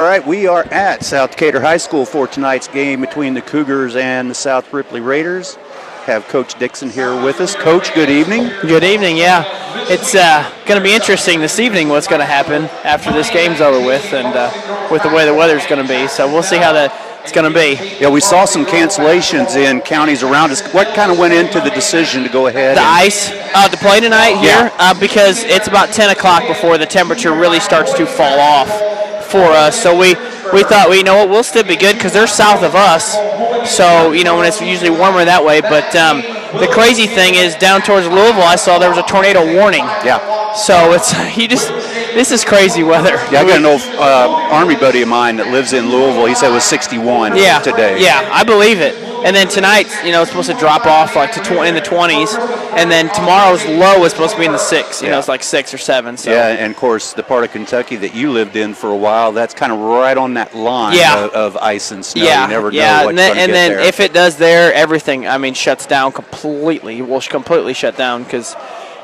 right, we are at South Decatur High School for tonight's game between the Cougars and the South Ripley Raiders. Have Coach Dixon here with us. Coach, good evening. Good evening, yeah. It's going to be interesting this evening what's going to happen after this game's over with and with the way the weather's going to be. So we'll see how it's going to be. Yeah, we saw some cancellations in counties around us. What kind of went into the decision to go ahead? The ice to play tonight here because it's about 10 o'clock before the temperature really starts to fall off for us. So we thought, well, you know what, we'll still be good because they're south of us. So, you know, when it's usually warmer that way. But the crazy thing is down towards Louisville, I saw there was a tornado warning. Yeah. So this is crazy weather. Yeah, I got an old Army buddy of mine that lives in Louisville. He said it was 61 today. Yeah, I believe it. And then tonight, you know, it's supposed to drop off like to in the 20s. And then tomorrow's low is supposed to be in the 6. You know, it's like 6 or 7. So. Yeah, and of course, the part of Kentucky that you lived in for a while, that's kind of right on that line of ice and snow. Yeah, you never know what's going to get there. And then if it does there, everything, I mean, shuts down completely. Will completely shut down because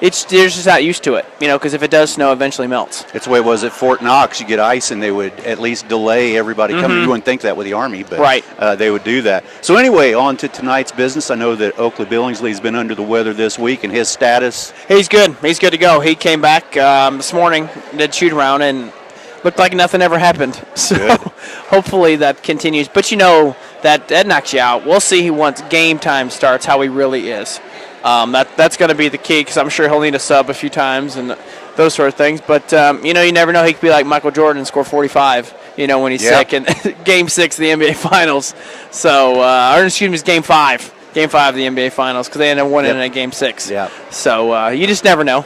they're just not used to it, you know, because if it does snow, it eventually melts. It's the way it was at Fort Knox. You get ice, and they would at least delay everybody coming. You wouldn't think that with the Army, but they would do that. So anyway, on to tonight's business. I know that Oakley Billingsley's been under the weather this week, and his status? He's good. He's good to go. He came back this morning, did shoot around, and looked like nothing ever happened. So hopefully that continues. But you know, that knocks you out. We'll see once game time starts how he really is. That's going to be the key because I'm sure he'll need a sub a few times and those sort of things. But, you know, you never know. He could be like Michael Jordan and score 45, you know, when he's sick. And Game 6 of the NBA Finals. So, or excuse me, it's Game 5. Game 5 of the NBA Finals because they ended up winning in Game 6. Yeah. So, you just never know.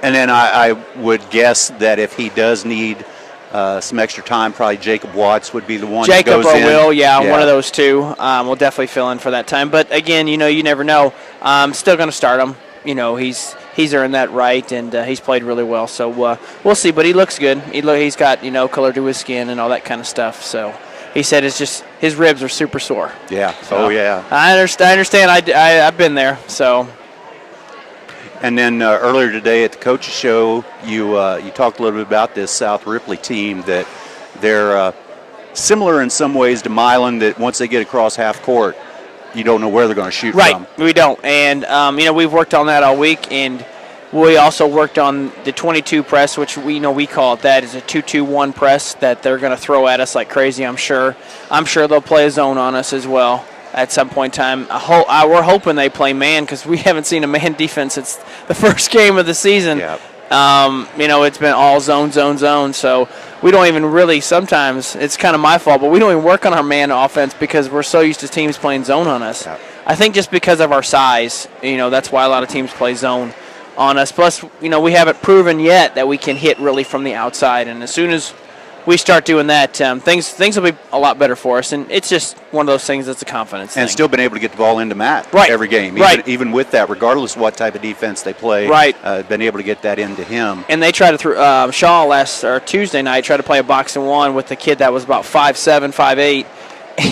And then I would guess that if he does need some extra time, probably Jacob Watts would be the one that goes in. Jacob or Will, one of those two. Will definitely fill in for that time. But, again, you know, you never know. I'm still going to start him. You know, he's earned that right, and he's played really well. So we'll see. But he looks good. He's got, you know, color to his skin and all that kind of stuff. So he said it's just his ribs are super sore. Yeah. So, I understand. I've been there. So. And then earlier today at the coaches show, you talked a little bit about this South Ripley team, that they're similar in some ways to Milan, that once they get across half court, you don't know where they're going to shoot from. Right, we don't. And, you know, we've worked on that all week, and we also worked on the 22 press, which we call it that, is a 2-2-1 press that they're going to throw at us like crazy, I'm sure. I'm sure they'll play a zone on us as well at some point in time. We're hoping they play man because we haven't seen a man defense. It's the first game of the season. Yep. You know, it's been all zone. So we don't even really, sometimes, it's kind of my fault, but we don't even work on our man offense because we're so used to teams playing zone on us. Yep. I think just because of our size, you know, that's why a lot of teams play zone on us. Plus, you know, we haven't proven yet that we can hit really from the outside. And as soon as we start doing that, things will be a lot better for us. And it's just one of those things that's a confidence thing. And still been able to get the ball into Matt every game. Even with that, regardless of what type of defense they play, been able to get that into him. And they tried to Shaw Tuesday night tried to play a box and one with the kid that was about 5'7", 5'8",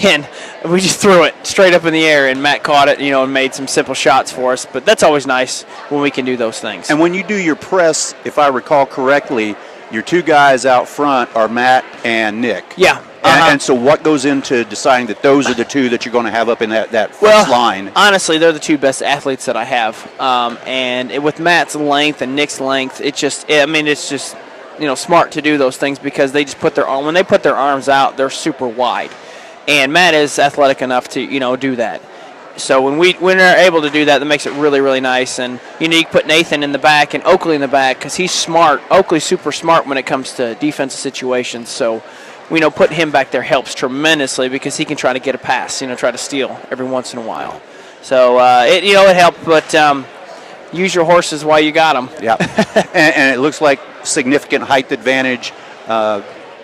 and we just threw it straight up in the air, and Matt caught it, you know, and made some simple shots for us. But that's always nice when we can do those things. And when you do your press, if I recall correctly, your two guys out front are Matt and Nick. Yeah. And so what goes into deciding that those are the two that you're going to have up in that first line? Honestly, they're the two best athletes that I have. And with Matt's length and Nick's length, it's just, you know, smart to do those things because they just when they put their arms out, they're super wide. And Matt is athletic enough to, you know, do that. So when they're able to do that, that makes it really, really nice. And you can put Nathan in the back and Oakley in the back because he's smart. Oakley's super smart when it comes to defensive situations. So, you know, putting him back there helps tremendously because he can try to get a pass, you know, try to steal every once in a while. So, it helped, but use your horses while you got them. Yeah. and it looks like significant height advantage,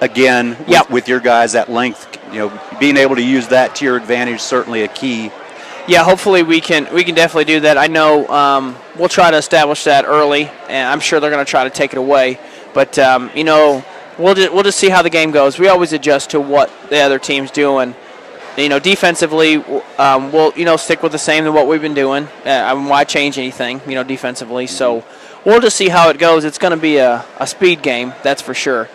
again, with your guys, that length, you know, being able to use that to your advantage, certainly a key. Yeah, hopefully we can definitely do that. I know we'll try to establish that early, and I'm sure they're going to try to take it away. But you know, we'll just see how the game goes. We always adjust to what the other team's doing. You know, defensively, we'll stick with the same than what we've been doing. Why change anything? You know, defensively. So we'll just see how it goes. It's going to be a speed game, that's for sure.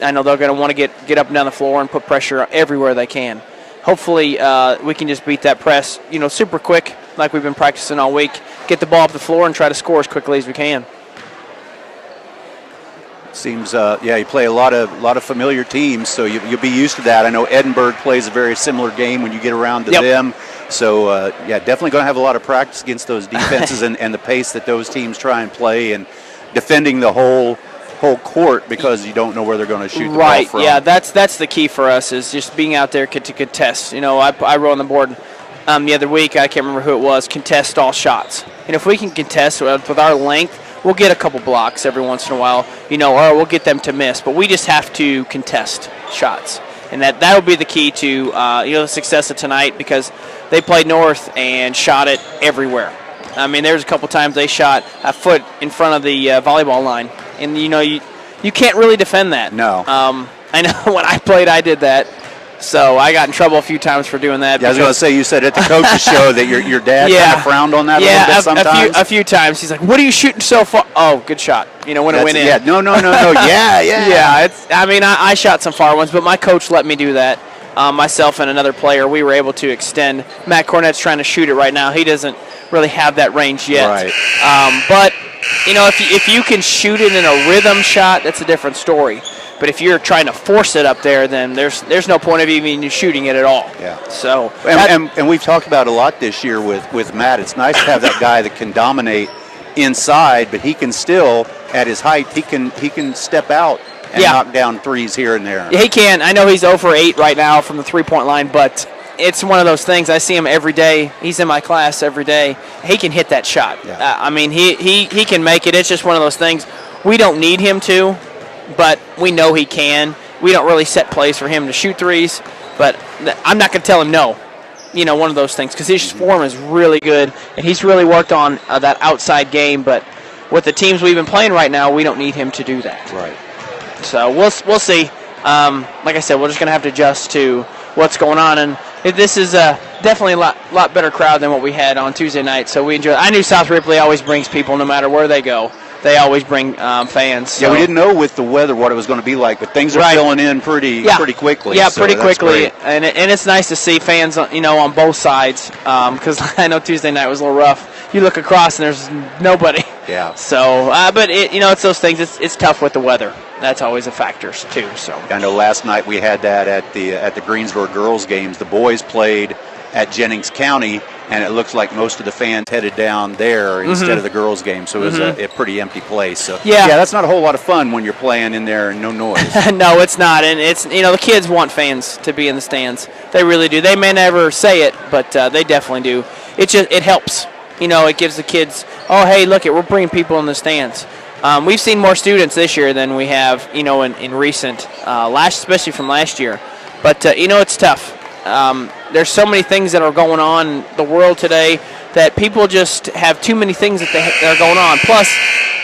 I know they're going to want to get up and down the floor and put pressure everywhere they can. Hopefully, we can just beat that press, super quick, like we've been practicing all week. Get the ball up the floor and try to score as quickly as we can. Seems, you play a lot of familiar teams, so you'll be used to that. I know Edinburgh plays a very similar game when you get around to them. So, definitely going to have a lot of practice against those defenses and the pace that those teams try and play and defending the whole court because you don't know where they're going to shoot the ball from. Yeah, that's the key for us is just being out there to contest. I wrote on the board the other week, I can't remember who it was, contest all shots. And if we can contest with our length, we'll get a couple blocks every once in a while, or we'll get them to miss. But we just have to contest shots. And that will be the key to the success of tonight because they played North and shot it everywhere. I mean, there's a couple times they shot a foot in front of the volleyball line. And, you can't really defend that. No. I know when I played, I did that. So I got in trouble a few times for doing that. Yeah, I was going to say, you said at the coach's show that your dad kind of frowned on that a little bit sometimes. A few times. He's like, what are you shooting so far? Oh, good shot. When it went in. Yeah, no. Yeah. Yeah, I shot some far ones, but my coach let me do that. Myself and another player, we were able to extend. Matt Cornett's trying to shoot it right now. He doesn't really have that range yet. Right. But, if you can shoot it in a rhythm shot, that's a different story. But if you're trying to force it up there, then there's no point of even shooting it at all. Yeah. So and we've talked about a lot this year with Matt. It's nice to have that guy that can dominate inside, but he can still, at his height, he can step out and knock down threes here and there. Yeah, he can. I know he's 0 for 8 right now from the three-point line, but it's one of those things. I see him every day. He's in my class every day. He can hit that shot. Yeah. He can make it. It's just one of those things. We don't need him to, but we know he can. We don't really set plays for him to shoot threes, but I'm not going to tell him no. One of those things because his form is really good, and he's really worked on that outside game. But with the teams we've been playing right now, we don't need him to do that. Right. So we'll see. Like I said, we're just going to have to adjust to what's going on, and this is definitely a lot better crowd than what we had on Tuesday night. So we enjoy it. I knew South Ripley always brings people no matter where they go. They always bring fans. So. Yeah, we didn't know with the weather what it was going to be like, but things are filling in pretty quickly. Yeah, so pretty quickly, great. and it's nice to see fans, on both sides. Because I know Tuesday night was a little rough. You look across and there's nobody. Yeah. So, but it's those things. It's tough with the weather. That's always a factor too. So. I know last night we had that at the Greensboro girls games. The boys played at Jennings County, and it looks like most of the fans headed down there instead of the girls' game. So it was a pretty empty place. So that's not a whole lot of fun when you're playing in there and no noise. No, it's not, and it's the kids want fans to be in the stands. They really do. They may never say it, but they definitely do. It helps. It gives the kids, oh hey, look it, we're bringing people in the stands. We've seen more students this year than we have in recent especially from last year. But it's tough. There's so many things that are going on in the world today that people just have too many things that are going on. Plus,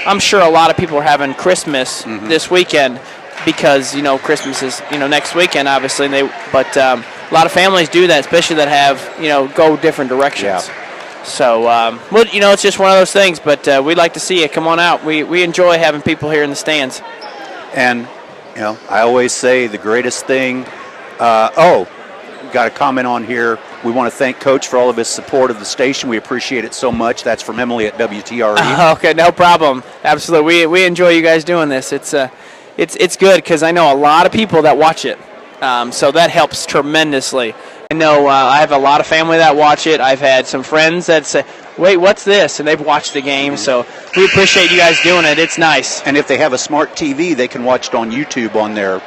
I'm sure a lot of people are having Christmas this weekend because Christmas is next weekend, obviously. But a lot of families do that, especially that have go different directions. Yeah. So it's just one of those things. But we'd like to see you come on out. We enjoy having people here in the stands. And I always say the greatest thing. Got a comment on here. We want to thank Coach for all of his support of the station. We appreciate it so much. That's from Emily at WTRE. Okay, no problem. Absolutely. We enjoy you guys doing this. It's good because I know a lot of people that watch it. So that helps tremendously. I know I have a lot of family that watch it. I've had some friends that say, wait, what's this? And they've watched the game. So we appreciate you guys doing it. It's nice. And if they have a smart TV, they can watch it on YouTube on their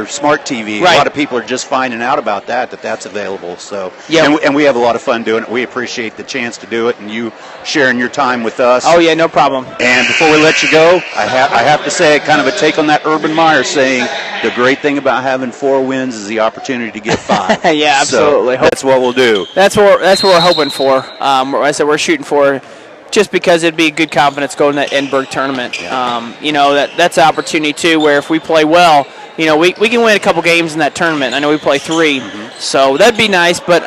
smart TV. Right. A lot of people are just finding out about that's available. So yeah, and we have a lot of fun doing it. We appreciate the chance to do it and you sharing your time with us. Oh yeah, no problem. And before we let you go, I have to say kind of a take on that Urban Meyer saying the great thing about having 4 wins is the opportunity to get 5. Yeah, absolutely. So that's what we'll do. That's what we're hoping for. I said we're shooting for, just because it'd be good confidence going to that Edinburgh tournament. Yeah. That's an opportunity too, where if we play well, we can win a couple games in that tournament. I know we play 3, so that'd be nice. But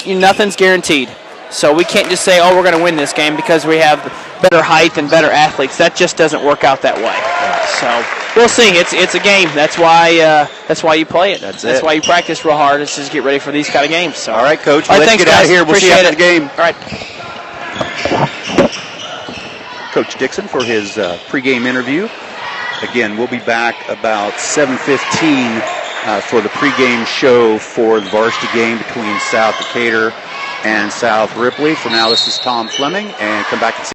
nothing's guaranteed. So we can't just say, oh, we're going to win this game because we have better height and better athletes. That just doesn't work out that way. So We'll see. It's a game. That's why you play it. That's why you practice real hard. It's just get ready for these kind of games. So. All right, Coach. All right, Let's thanks, get out guys. of here. We'll see you Appreciate after the game. All right. Coach Dixon for his pregame interview. Again, we'll be back about 7:15 for the pregame show for the varsity game between South Decatur and South Ripley. For now, this is Tom Fleming, and come back and see